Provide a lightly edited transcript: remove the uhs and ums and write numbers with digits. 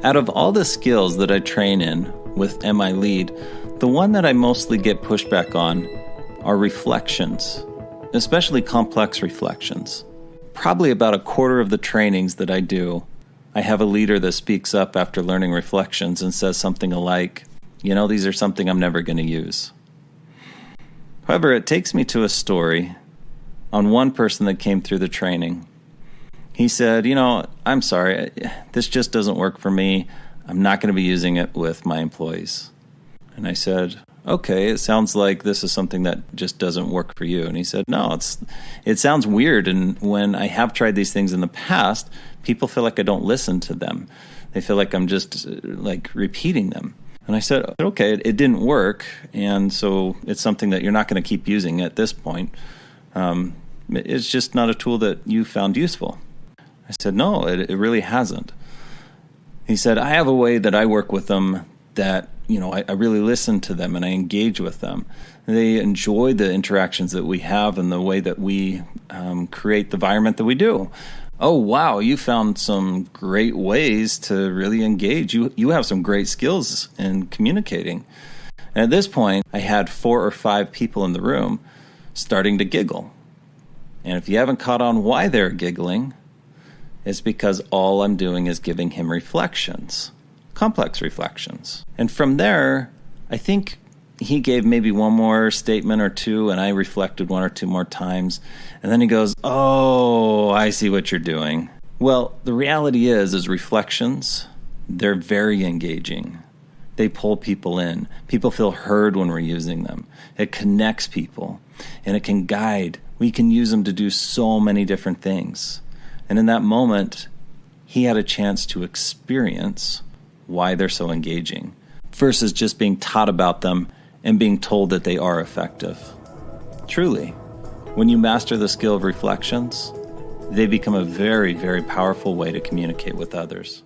Out of all the skills that I train in with MI Lead, the one that I mostly get pushback on are reflections, especially complex reflections. Probably about a quarter of the trainings that I do, I have a leader that speaks up after learning reflections and says something like, these are something I'm never going to use. However, it takes me to a story on one person that came through the training. He said, I'm sorry, this just doesn't work for me. I'm not going to be using it with my employees. And I said, okay, it sounds like this is something that just doesn't work for you. And he said, no, it sounds weird. And when I have tried these things in the past, people feel like I don't listen to them. They feel like I'm just like repeating them. And I said, okay, it didn't work. And so it's something that you're not going to keep using at this point. It's just not a tool that you found useful. I said, no, it really hasn't. He said, I have a way that I work with them that, I really listen to them and I engage with them. They enjoy the interactions that we have and the way that we create the environment that we do. Oh, wow, you found some great ways to really engage. You have some great skills in communicating. And at this point, I had 4 or 5 people in the room starting to giggle. And if you haven't caught on why they're giggling, it's because all I'm doing is giving him reflections, complex reflections. And from there, I think he gave maybe one more statement or two, and I reflected 1 or 2 more times. And then he goes, oh, I see what you're doing. Well, the reality is reflections, they're very engaging. They pull people in. People feel heard when we're using them. It connects people, and it can guide. We can use them to do so many different things. And in that moment, he had a chance to experience why they're so engaging versus just being taught about them and being told that they are effective. Truly, when you master the skill of reflections, they become a very, very powerful way to communicate with others.